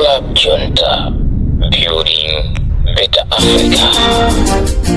Club Junta, building better Africa.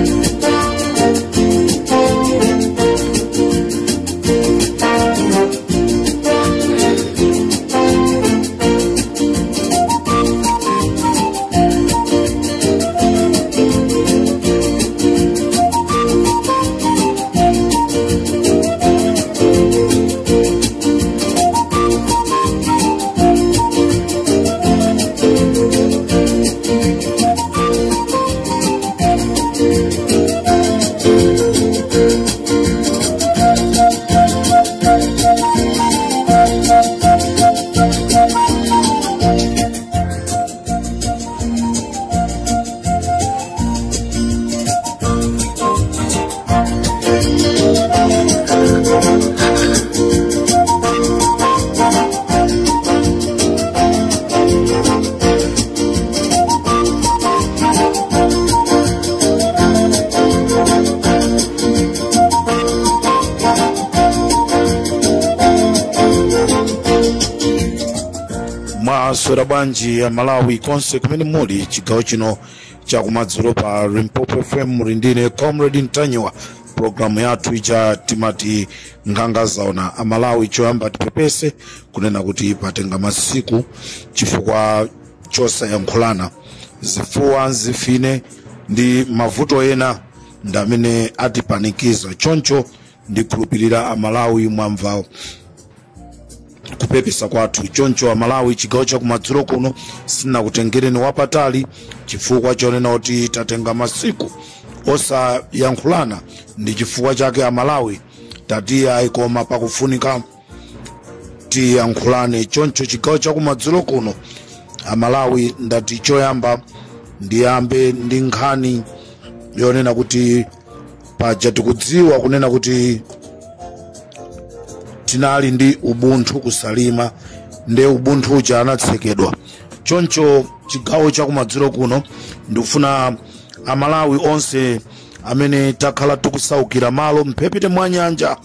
Surabanji ya Malawi konse kumene muli chigawo chino cha kumadzulo pa Limpopo FM murindine Comrade Ntanywa programu yathu ija timati nganga zaona Amalawi choyamba tipepese kunena kuti patenga masiku chifukwa chosayankhulana zifuwa zifine ndi mavuto ena ndamene atipanikiza choncho ndikhulupirira Amalawi mwamva kupepesa kwathu choncho Amalawi chigawo cha kumadzulo kuno sina kutengereni wapatali chifukwa chonena kuti tatenga masiku osa yankhulana ndi chifukwa chake Amalawi tatiya ikoma pakufunika ti yankhulane choncho chigawo cha kumadzulo kuno Amalawi ndati choyamba ndiyambe ndi nkhani yonena kuti paja tikudziwa kunena kuti tinali ndi ubuntu kusalima nde ubuntu uja anatsekedwa choncho chigawo cha kumadzulo kuno ndikufuna Amalawi onse amene takhala tikusaukira malo mphepete mwa nyanja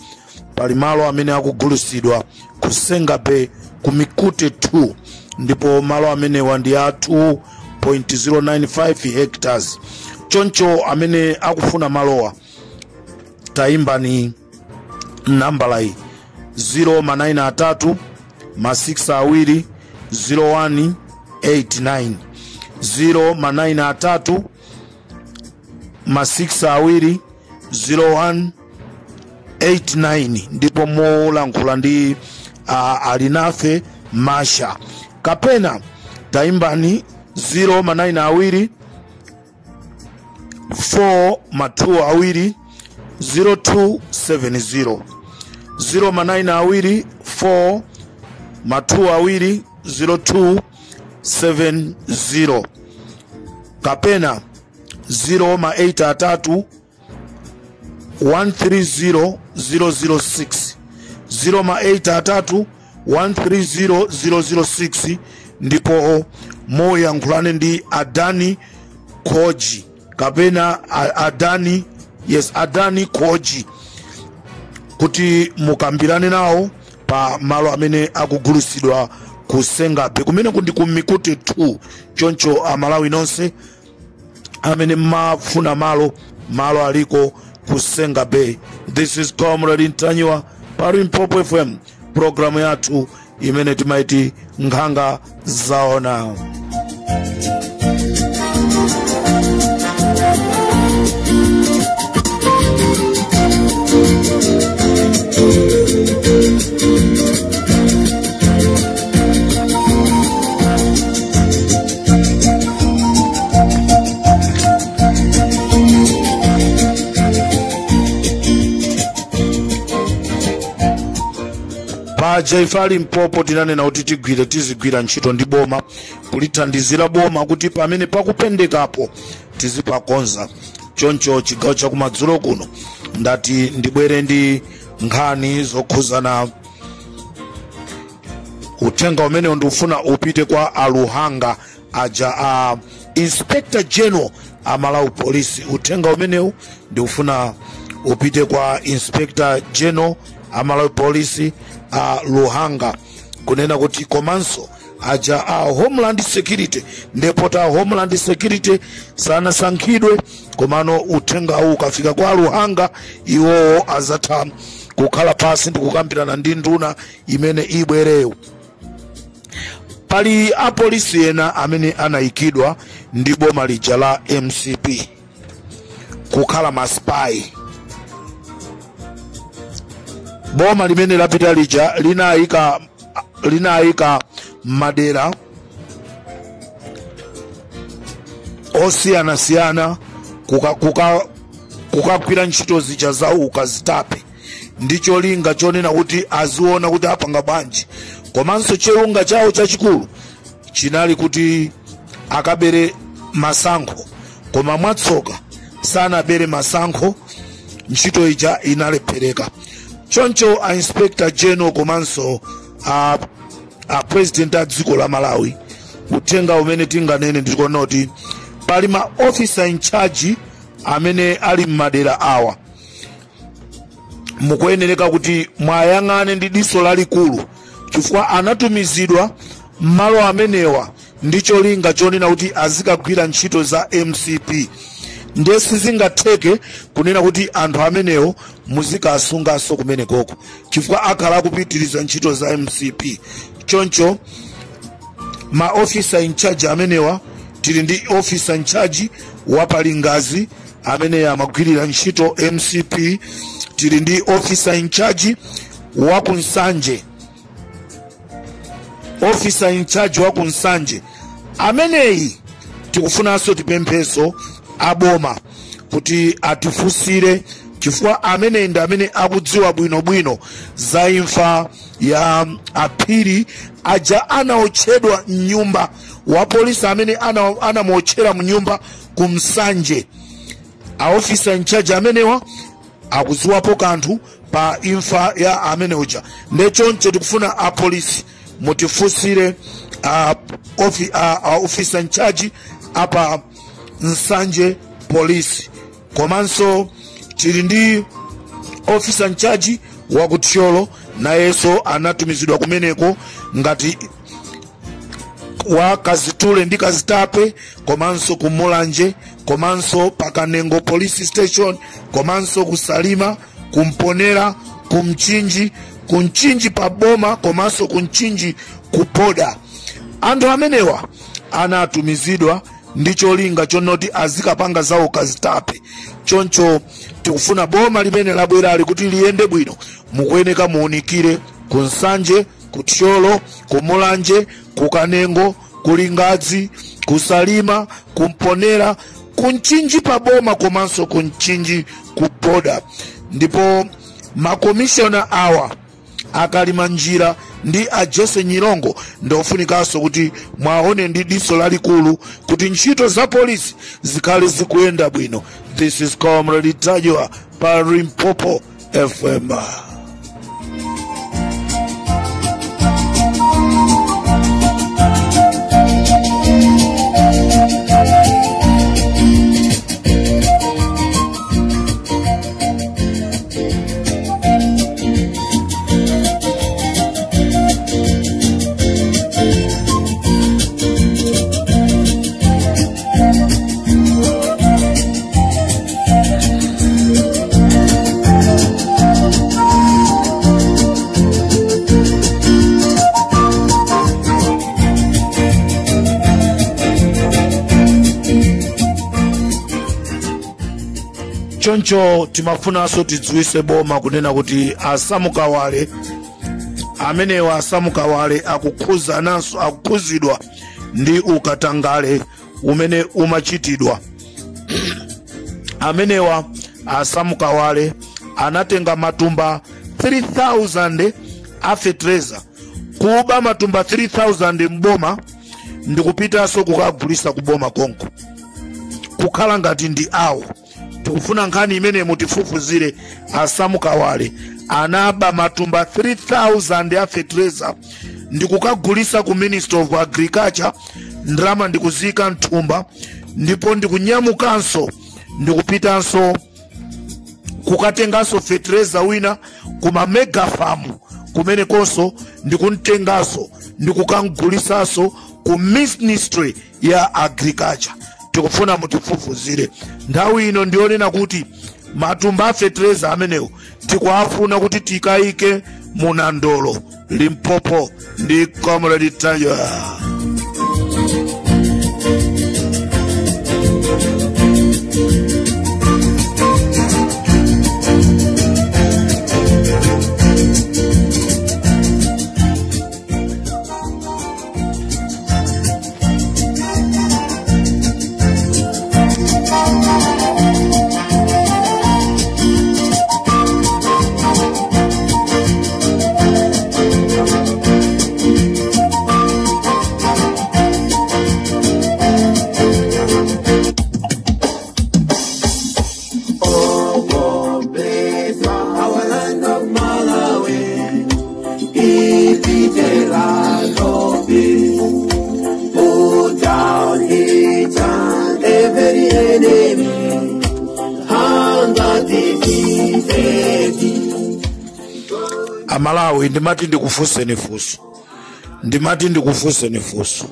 pali malo amene akugulusidwa kusenga Bay ku Mikute 2 ndipo malo amene wandi ya 2.095 hectares choncho amene akufuna malowa taimbani nambala hii 093 6 awiri 0189 093 6 awiri 0189 ndipo molankhula ndi alinafe Masha kapena taimbani 0 awiri 4 2 awiri 0270 0 awiri 4 2 awiri 0270 kapena 0 130 006 0 130 ndipo moyankhulane ndi Adani Koji kapena Adani Koji kuti mukambirane nawo pa malo amene akugulusidwa kusenga Bay kumene kundi ku Mikute 2 choncho Amalawi nonse amene mafuna malo aliko kusenga Bay. This is Comrade Ntanywa pa Limpopo FM programu yathu imene timaiti nganga zaona. Paja ifali Limpopo tinanena kuti tizigwira ntchito ndi boma kulithandizira boma kuti pamene pakupendekapo tizipakonza choncho chigawo cha kumadzulo kuno ndati ndibwere ndi nkhani zokhuzana uthenga umene ndikufuna upite kwa aluhanga aja Inspector General Malawi Police uthenga umenewu ndikufuna upite kwa Inspector General Malawi Police Luhanga kunena kuti komanso aja a Homeland Security ndipo ta Homeland Security sana sankhidwe komano uthenga huu ukafika kwa Luhanga iwo azatha kukhala pasi ndi kukambirana ndi nduna imene ibwereyo. Pali apolisi ena amene anayikidwa ndi boma lija la MCP kukhala maspai. Boma limene lapita lija linayika madera osiyana kukagwira ntchito zija za ukazitape ndicho linga chonena kuti aziona kuti apanga bwanji. Komanso chilunga chawo chachikulu chinali kuti akabere masankho, koma mwatsoka sanabere masankho, ntchito ija inalephereka. Choncho a Inspector General komanso a President a dziko la Malawi uthenga umene tinganene ndikonoti pali ma officer in charge amene ali m'madera awa mukuyenereka kuti mwayang'ane ndi diso lalikulu chifukwa anatumizidwa malo amenewa ndicho linga chonena kuti azikagwira ntchito za MCP. Ndesi zingatheke kunena kuti anthu amenewo muzikasunganso kumene koko chifukwa akhala kupitiriza ntchito za MCP. Choncho ma officer in charge amenewa tili ndi officer in charge wa Palingazi amene amagwirira ntchito MCP, tili ndi officer in charge wa Kunsanje, officer in charge wa Kunsanje ameneyi tikufunanso tipempheso aboma kuti atifusire chifukwa ameneyi ndi amene akudziwa bwinobwino za imfa ya Aphiri aja anaotchedwa mnyumba wa polisi amene anamuotchera mnyumba Kumsanje. A officer in charge amenewa akuziwapo kanthu pa imfa ya amene uja. Ndechoncho tikufuna a polisi mutifusire officer in charge apa Nsanje Police. Komanso tili ndi officer in charge wa Kuthyolo nayeso anatumizidwa kumeneko ngati wa Kazitule ndi Kazitape, komanso kumulanje, komanso Pakanengo Police Station, komanso kusalima, kumponera, kumchinji pa boma, komanso kumchinji kupoda. Anthu amenewa anatumizidwa ndicho linga chonoti azikapanga zawo Kazitape. Choncho tikufuna boma limene labwera ali kuti liyende bwino mukuyeneka muunikire Kunsanje, Kuthyolo, kumulanje, Kukanengo, Kulingazi, kusalima, kumponera, kunchinji pa boma, komanso kunchinji kupoda. Ndipo makomishona awa akalima njira ndi a Jesse Nyilongo ndofunikanso kuti mwaone ndi diso lalikulu kuti ntchito za polisi zikhale zikuyenda bwino. This is Comrade Tajwa pa Limpopo FM. Choncho timafunanso tidziwise boma kunena kuti asamukawale amenewa asamukawale akukhuzidwa ndi ukatangale umene umachitidwa. Amenewa asamukawale anatenga matumba 3000 afetreza, kuba matumba 3000 mboma ndikupitanso kukagulisa kuboma konko kukhala ngati ndi awo. Tikufuna nkhani imene mutifufuzire asamukawale anaba matumba 3000 afetreza ndikukagulisa ku Ministry of Agriculture, ndrama ndikuzika nthumba, ndipo ndikunyamukanso ndikupitanso kukatenganso fetreza wina kuma mega farm kumene konso ndikuntenganso ndikukangulisaso ku ministry ya agriculture. Tikufuna mutifufuzire. Nthawi ino ndionena kuti matumba a fertilizer amenewo tikuafuna kuti tikaike munandolo Limpopo ndi Comrade Tanyo. Amalawi ndimati ndikufuse nefuso.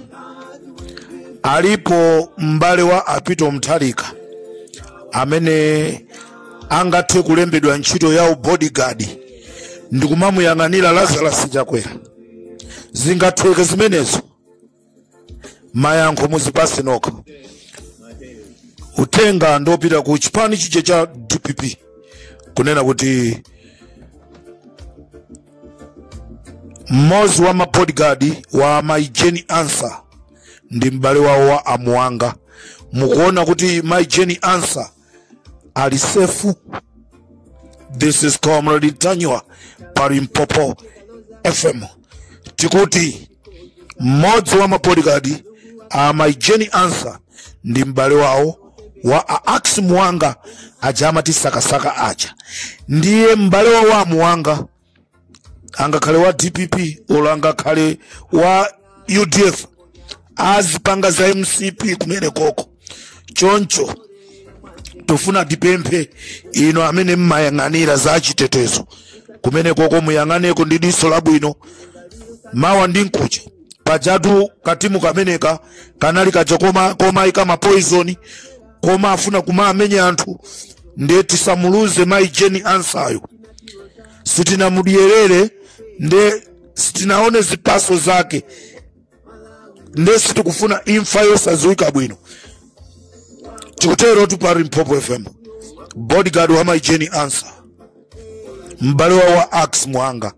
Alipo mbale wa Apito Mutharika amene angathe kulembedwa ntchito ya bodyguard ndikumamuyang'anira Lazarus Chakwera. Zingatheke zimenezo? Mayankho muzipase nokha. Utenga ndopita ku chipani chije cha DPP kunena kuti mmodzi wa mabodyguard wa Maijeni Answer ndi mbale wawo wa Amuwanga. Mukuona kuti Maijeni Answer ali safe. This is Comrade Tanyo pa Limpopo FM. Tikuti mmodzi wa mabodyguard a Maijeni Answer ndi mbale wawo wa Ax Muwanga ajamati sakasaka acha. Ndiye mbale wawo wa Amuwanga angakhale wa DPP olanga khale wa UDF azipanga za MCP kumene koko. Choncho tofuna tipemphe ino amene mmayang'anira za chitetezo kumene koko muyang'aneko ndi diso labwino. Mawa ndi nkuche pajatu katimu kameneka kanali kaja koma ikama poison koma afuna kumamenya anthu ndeti samuluze Maijeni Answer. Sitinamudierere nde sitinaone zipaso zake nde sitikufuna imfa yosadziwika bwino. Tikutero tu pa Limpopo FM. Bodyguard wa Maijeni Answer mbale wa Ax Muwanga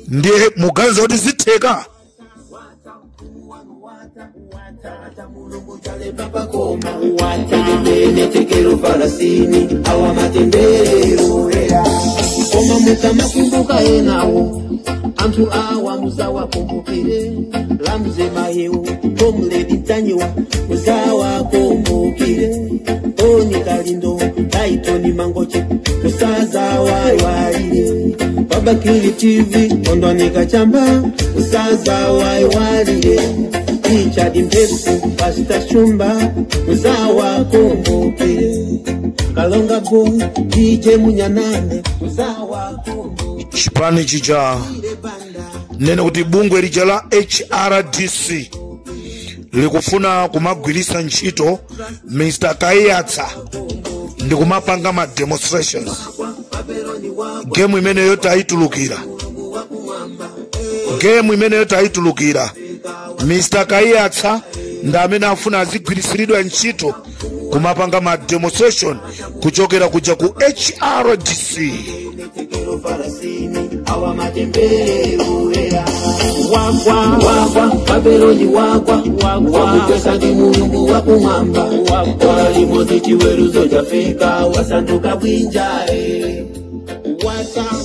ndiye muganza kuti zitheka. Koma mutamakumbuka enawo antu awa muzawa kumbukire lamze mahewu Comrade Tanyo muzawa kumbukire Tony Kalindo Taitoni Mangoche musaza waiwalire Baba Kili TV ondoneka chamba musaza waiwalire Richard Mpepu Pastor Chumba muzawa kumbukire Kalonga Boy DJ Munyanane muzawa kumbukire. Chipani chicha nene kuti bungwe lija la HRDC likufuna kumagwirisa ntchito Mr. Kayatsa ndi kumapanga ma demonstrations. Game imene yotayitulukira Mr. Kayatsa ndamene afuna azigwirisiridwa ntchito kumapanga ma demonstration kuchokera kuja ku HRDC. Wagwa Babeloni wagwa wakupesa ndi mulungu wakumwamba wali mozi chiweruzo chafika wasanduka bwinjae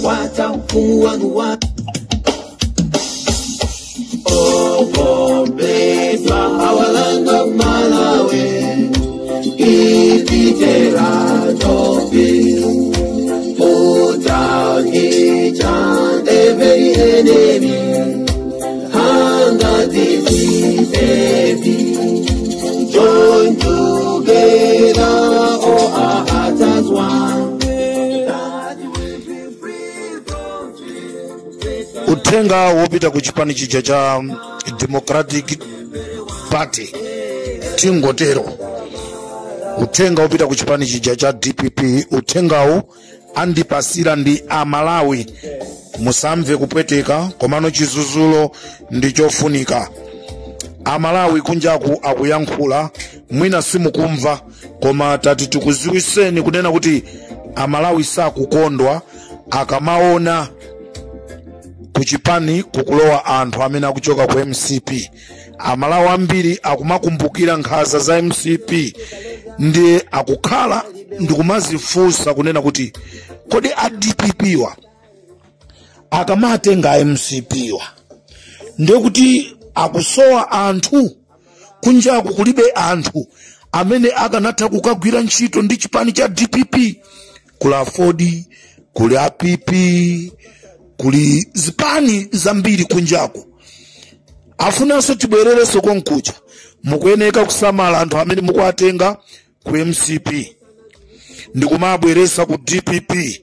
wata mfumu wanu wa Oh God bless our land of Malawi. Ipitera topi put down each and every enemy. Hunger, disease, baby. Join together, all our hearts as one. Utenga wopita kuchipani chija cha Democratic Party tingotero. Utenga wopita kuchipani chija cha DPP. Utenga andipasira ndi Amalawi. Musamve kupweteka komano chizuzulo ndichofunika. Amalawi kunjaku akuyankhula mwina simukumva koma tati tikuziwiseni kunena kuti Amalawi sakukondwa akamaona kuchipani kukulowa anthu amene akuchoka ku MCP. Amalawi ambiri akumakumbukira nkhaza za MCP ndi akukhala ndikumazifunsa kunena kuti kodi a DPP wa akamatenga MCP wa ndiye kuti akusowa anthu kunjaku kulibe anthu amene akanatha kukagwira ntchito ndi chipani cha DPP. Kula Ford, kuli APP, kuli zipani zambiri kunjaku. Afunanso tibwerereso konkuja mukuyeneka kusamala anthu amene mukuatenga ku MCP ndikumabweresa ku DPP.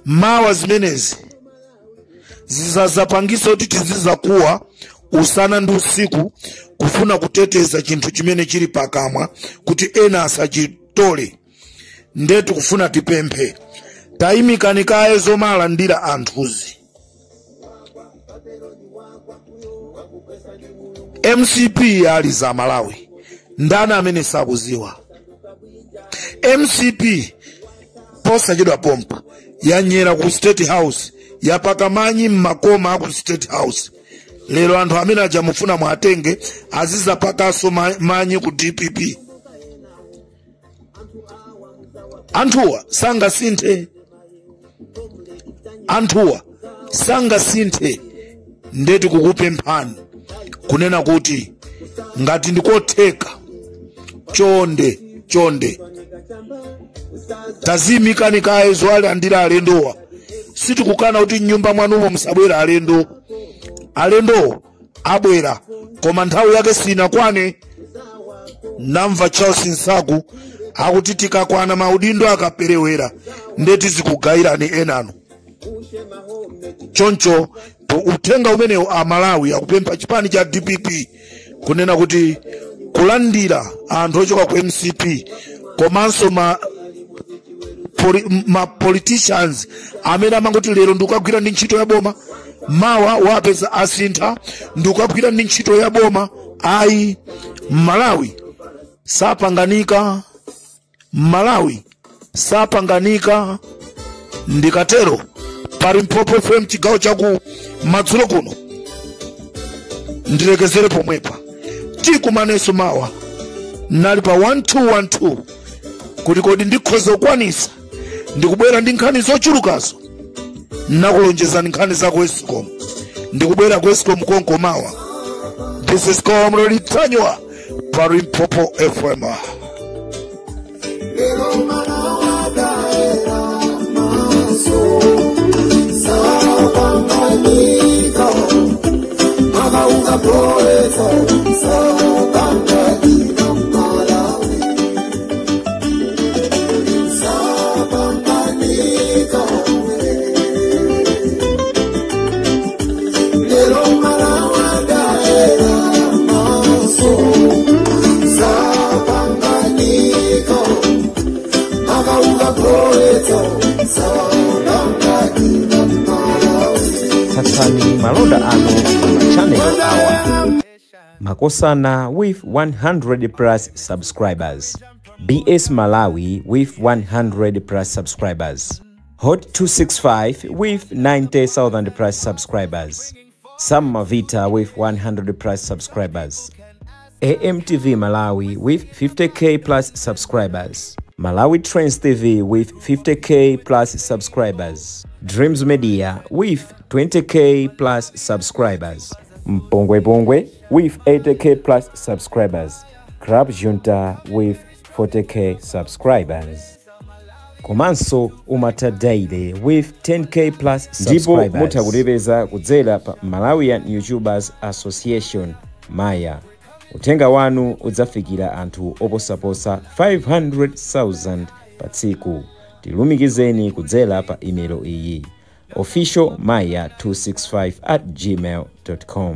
Mawa zimenezi zizazapangisa kuti tizizakuwa usana ndi usiku kufuna kuteteza chinthu chimene chili pakamwa kuti ena asachitole. Ndetu kufuna tipemphe tayimikani kaye zomalandira anthuzi. MCP ali za Malawi ndani amene sakuziwa. MCP posachedwa pompa yanyera ku State House yapaka manyi mmakoma aku State House. Lero anthu amene ajamufuna mwatenge aziza pakaso manyi ku DPP. Anthuwa sanga sinthe. Anthuwa sanga sinthe. Ndetu kukupemphani kunena kuti ngati ndikotheka chonde tazimikani kaye zowalandira alendowa. Sitikukana kuti nyumba mwanumo musabwera alendo. Alendo abwera koma nthawi yake sinakwane. Namva Charles Nsaku akuti tikakwana maudindo akaperewera ndeti zikugayirani enano. Choncho utenga umenewo Amalawi akupempha chipani cha DPP kunena kuti kulandira anthu ochoka ku MCP komanso ma politicians amene amangoti lero ndikugwira ndi ntchito ya boma mawa wapeza asintha ndikugwira ndi ntchito ya boma. Ayi, Malawi sapanganika. Malawi sapanganika. Ndikatero pari Limpopo FM chigawo chaku madzulo kuno ndilekezere pomwepa tikumaneso mawa nali pa 1212 kuti kodi ndikhoza kukwanisa ndikubwera ndi nkhani zochulukazo nakulonjezani nkhani za ku Eskom ndikubwera ku Eskom konko mawa. This is Comrade Tanywa pa Limpopo FM. Satsani malonda ano channel hour. Makosana with 100 plus subscribers. BS Malawi with 100 plus subscribers. Hot 265 with 90,000 plus subscribers. Sam Mavita with 100 plus subscribers. AMTV Malawi with 50k plus subscribers. Malawi Trends TV with 50k plus subscribers. Dreams Media with 20k plus subscribers. Mpongwe Pongwe with 80k plus subscribers. Crab Junta with 40k subscribers. Komanso Umata Daily with 10k plus subscribers. Ndipo mutakulebeza kudzera pa Malawian YouTubers Association Maya. Utenga wanu udzafikira anthu oposaposa 500,000 pa tsiku. Tilumikizeni kudzera pa email iyi officialmaya265@gmail.com.